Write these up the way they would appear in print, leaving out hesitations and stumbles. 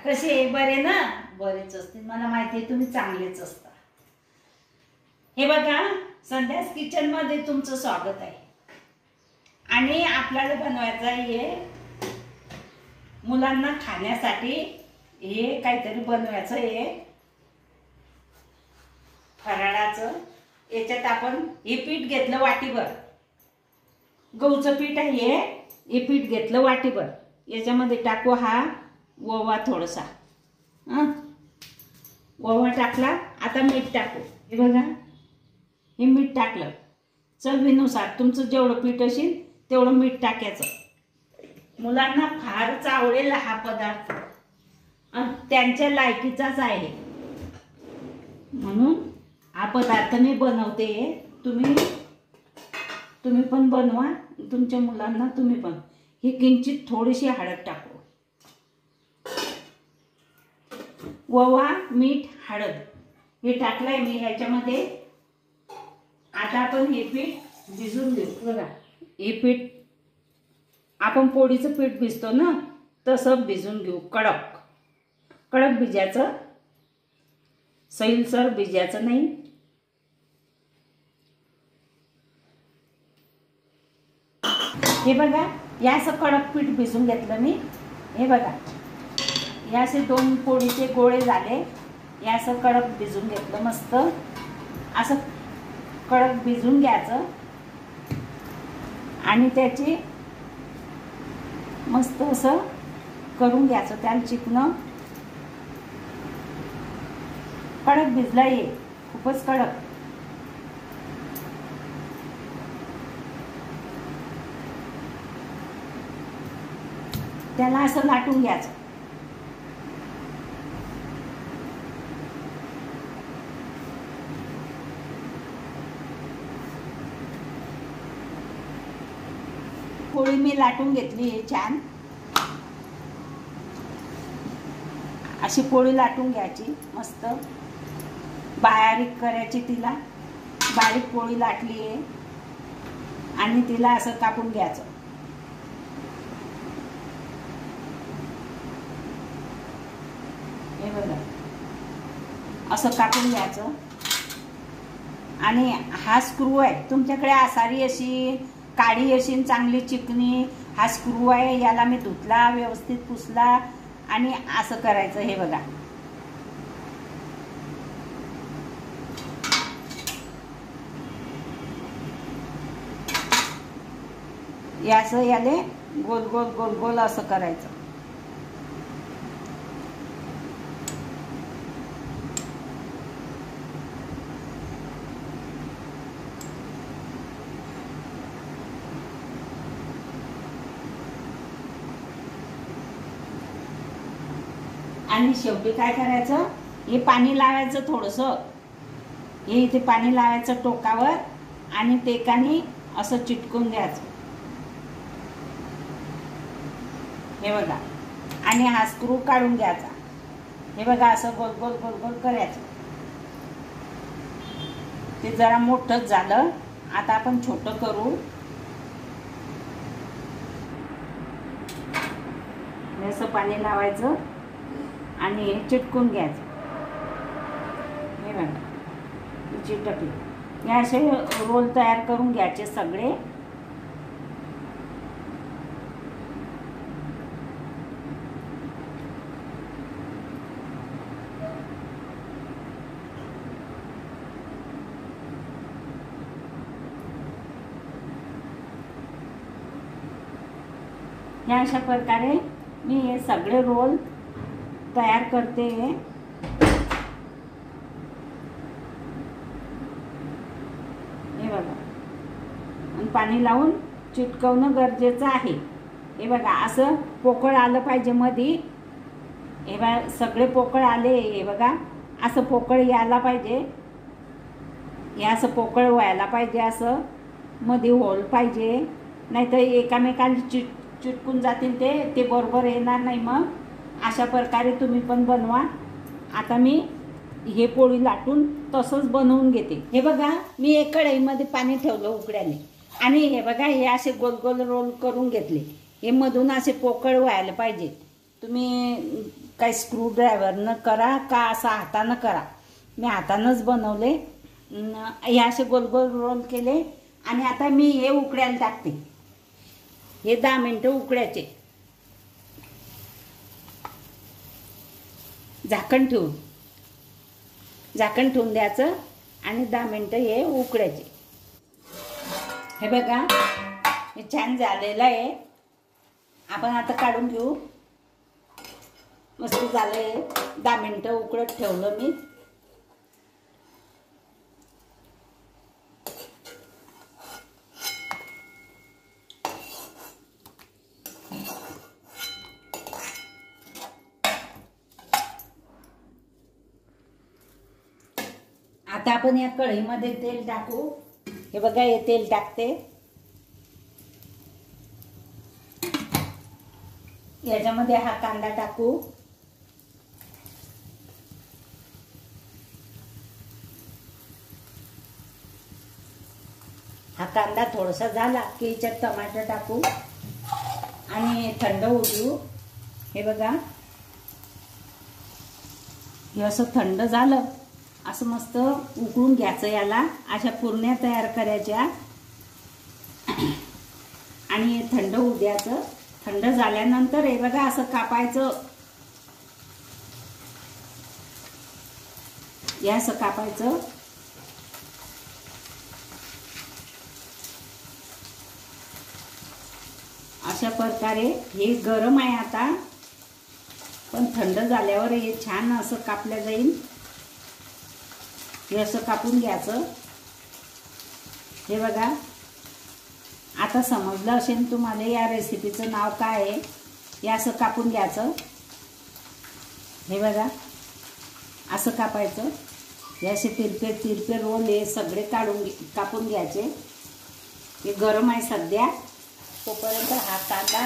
कसे बरे ना? बरेच असतील, मला माहिती आहे तुम्ही चांगलेच असता। हे बघा, संध्यास किचन मध्ये तुमचं स्वागत आहे। आणि आपल्याला बनवायचं आहे मुलांना खाण्यासाठी हे काहीतरी बनवायचं आहे फराळाचं। याच्यात आपण हे पीठ घेतलं वाटीभर, गहूचं पीठ आहे हे पीठ घेतलं वाटीभर। याच्यामध्ये टाकू हा ओवा थोडासा, ओवा टाकला। आता मीठ टाकू। हे बघा, हे मीठ टाकलं, चवीनुसार तुमचं जेवढं पीठ असेल तेवढं मीठ टाकायचं। मुलांना फारच आवडेल हा पदार्थ आणि त्यांच्या लायकीचाच आहे, म्हणून हा पदार्थ मी बनवते। तुम्ही पण बनवा, तुमच्या मुलांना तुम्ही पण। ही किंचित थोडीशी हळद टाकू, ओवा, मीठ, हळद हे टाकलंय मी ह्याच्यामध्ये। आता आपण हे पीठ भिजून घेऊ। बघा, हे पीठ आपण पोळीचं पीठ भिजतो ना, तसं भिजून घेऊ। कडक कडक भिजायचं, सैलसर भिजायचं नाही। हे बघा, या असं कडक पीठ भिजून घेतलं मी। हे बघा, या असे 2 पोळीचे गोळे झाले। या असं कडक भिजून घेतलं, मस्त असं कडक भिजून घ्यायचं आणि त्याची मस्त असं करून घ्यायचं। त्याला चिकनं कडक भिजला, ये खूपच कडक। त्याला असं लाटून घ्यायचं। पोळी मी लाटून घेतली आहे छान। अशी पोळी लाटून घ्यायची, मस्त बारीक करायची तिला। बारीक पोळी लाटली आहे आणि तिला असं कापून घ्यायचं। हे बघा, असं कापून घ्यायचं। आणि हा स्क्रू आहे तुमच्याकडे, आसारी अशी काळी अशी चांगली चिकनी हा स्क्रू आहे। याला मी धुतला, व्यवस्थित पुसला आणि असं करायचं। हे बघा, याचं याले गोल गोल गोल गोल असं करायचं। आणि शेवटी काय करायचं, हे पाणी लावायचं थोडंसं। हे इथे पाणी लावायचं टोकावर आणि टेकाने असं चिटकून द्यायचं। हे बघा, आणि हा स्क्रू काढून घ्यायचा। हे बघा, असं गोल गोल गोल गोल करायचं। ते जरा मोठंच झालं, आता आपण छोटं करू। असं पाणी लावायचं आणि हे चिटकून घ्यायचं। हे बघा, चिटकले। हे असे रोल तयार करून घ्यायचे सगळे। या अशा प्रकारे मी हे सगळे रोल तयार करते। हे बघा, आणि पाणी लावून चिटकवणं गरजेचं आहे। हे बघा, असं पोकळ आलं पाहिजे मध्ये। हे बघा, सगळे पोकळ आले। हे बघा, असं पोकळ यायला पाहिजे। हे असं पोकळ व्हायला पाहिजे, असं मध्ये होल पाहिजे, नाहीतर एकामेकाला चिटकून जातील ते बरोबर येणार नाही। मग अशा प्रकारे तुम्ही पण बनवा। आता मी हे पोळी लाटून तसंच बनवून घेते। हे बघा, मी एक कढईमध्ये पाणी ठेवलं उकळायला आणि हे बघा, हे असे गोल गोल रोल करून घेतले। हे मधून असे पोकळ व्हायला पाहिजे। तुम्ही काही स्क्रूड्रायव्हरनं करा का असं हातानं करा. मी हातानंच बनवले. हे असे गोल गोल रोल केले आणि आता मी हे उकड्याला टाकते. हे 10 मिनटं उकडायचे झाकण ठेवून द्यायचं आणि 10 मिनटं हे उकडायचे. हे बघा हे छान झालेलं आहे. आपण आता काढून घेऊ. मस्त झालं आहे. 10 मिनटं उकळत ठेवलं मी. आता आपण या कढईमध्ये तेल टाकू. हे बघा हे तेल टाकते. याच्यामध्ये हा कांदा टाकू. हा कांदा थोडासा झाला की याच्यात टमाटर टाकू आणि थंड होऊ देऊ. हे बघा हे असं थंड झालं. असं मस्त उकळून घ्यायचं. याला अशा पुरण्या तयार करायच्या आणि हे थंड होऊ द्यायचं. थंड झाल्यानंतर हे बघा असं कापायचं. हे असं कापायचं. अशा प्रकारे हे गरम आहे आता, पण थंड झाल्यावर हे छान असं कापलं जाईल. हे असं कापून घ्यायचं. हे बघा आता समजलं असेल तुम्हाला या रेसिपीचं नाव काय आहे. हे असं कापून घ्यायचं. हे बघा असं कापायचं. हे असे तिरपे रोल हे सगळे कापून घ्यायचे. हे गरम आहे सध्या. तोपर्यंत हा कांदा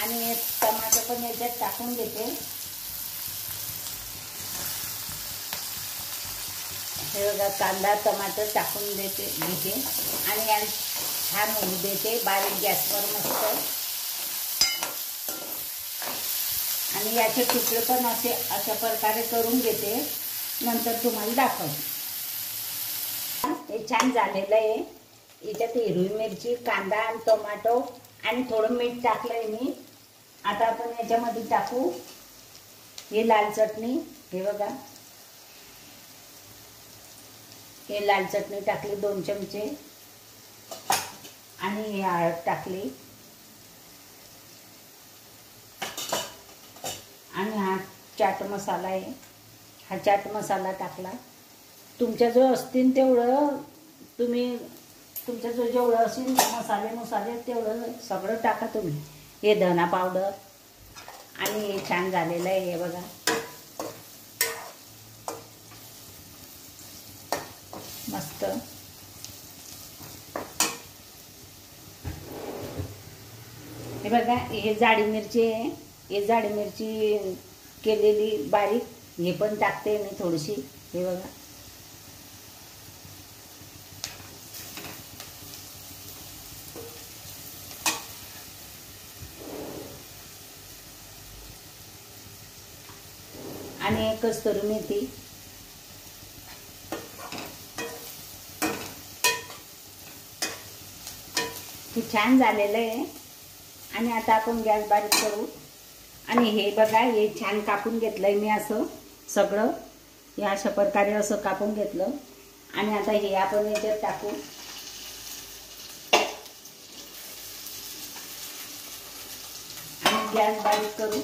आणि टमाटर पण याच्यात टाकून घेते. हे बघा कांदा टमाटर टाकून घेते आणि याला छान होऊ देते बारीक गॅसवर मस्त. आणि याचे तुकडे पण अशा प्रकारे करून घेते. नंतर तुम्हाला दाखवते. हे छान झालेलं आहे. याच्यात हिरवी मिरची, कांदा आणि टोमॅटो आणि थोडं मीठ टाकलंय मी. आता आपण याच्यामध्ये टाकू हे लाल चटणी. हे बघा हे लाल चटणी टाकली 2 चमचे आणि हे हळद टाकली आणि हा चाट मसाला आहे. हा चाट मसाला टाकला. तुमच्याजवळ असतील तेवढं तुम्ही तुमच्याजवळ जेवढं असेल मसाले तेवढं सगळं टाका तुम्ही. हे धना पावडर आणि हे छान झालेलं आहे. हे बघा मस्त. हे बघा हे जाडी मिरची आहे. हे जाडी मिरची केलेली बारीक हे पण टाकते मी थोडीशी. हे बघा आणि कस्तुरी मेथी. हे छान झालेलं आहे. आणि आता आपण गॅस बारीक करू. आणि हे बघा हे छान कापून घेतलंय मी असं सगळं. हे अशा प्रकारे असं कापून घेतलं आणि आता हे आपण याच्यात टाकू. आणि गॅस बारीक करू.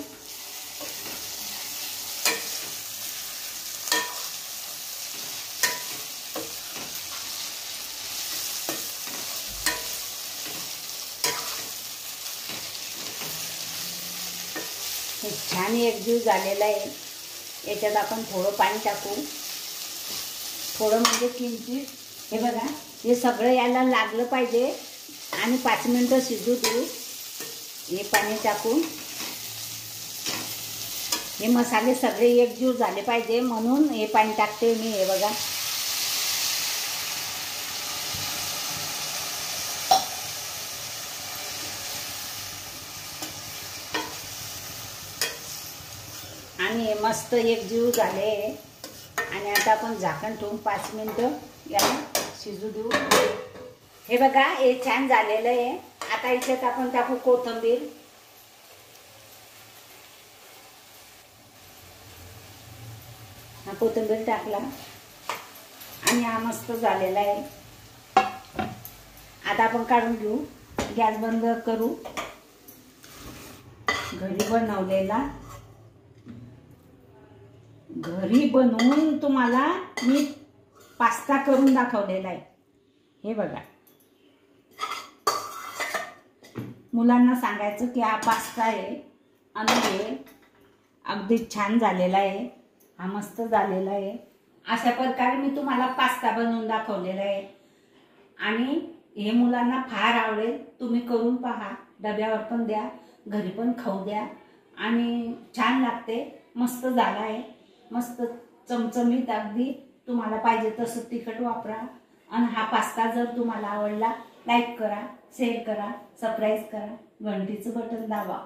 हे छान एकजीव झालेला आहे. याच्यात आपण थोडं पाणी टाकू. थोडं म्हणजे किंचित. हे बघा हे सगळं याला लागलं पाहिजे आणि 5 मिनिटं शिजू देऊ. हे पाणी टाकून हे मसाले सगळे एकजीव झाले पाहिजे म्हणून हे पाणी टाकते मी. हे बघा आणि मस्त एकजीव झाले आणि आता आपण झाकण ठेवून 5 मिनिटं याला शिजू देऊ. हे बघा हे छान झालेलं आहे. आता याच्यात आपण टाकू कोथिंबीर. हा कोथिंबीर टाकला आणि हा मस्त झालेला आहे. आता आपण काढून घेऊ. गॅस बंद करू. घरी बनवून तुम्हाला मी पास्ता करून दाखवलेला आहे. हे बघा, मुलांना सांगायचं की हा पास्ता आहे आणि हे अगदी छान झालेला आहे. हा मस्त झालेला आहे. अशा प्रकारे मी तुम्हाला पास्ता बनवून दाखवलेला आहे आणि हे मुलांना फार आवडेल. तुम्ही करून पहा. डब्यावर पण द्या, घरी पण खाऊ द्या आणि छान लागते. मस्त झाला आहे. मस्त चमचमीत अगदी. तुम्हाला पाहिजे तसं तिखट वापरा. आणि हा पास्ता जर तुम्हाला आवडला, लाईक करा, शेअर करा, सबस्क्राईब करा, घंटीचं बटन दाबा.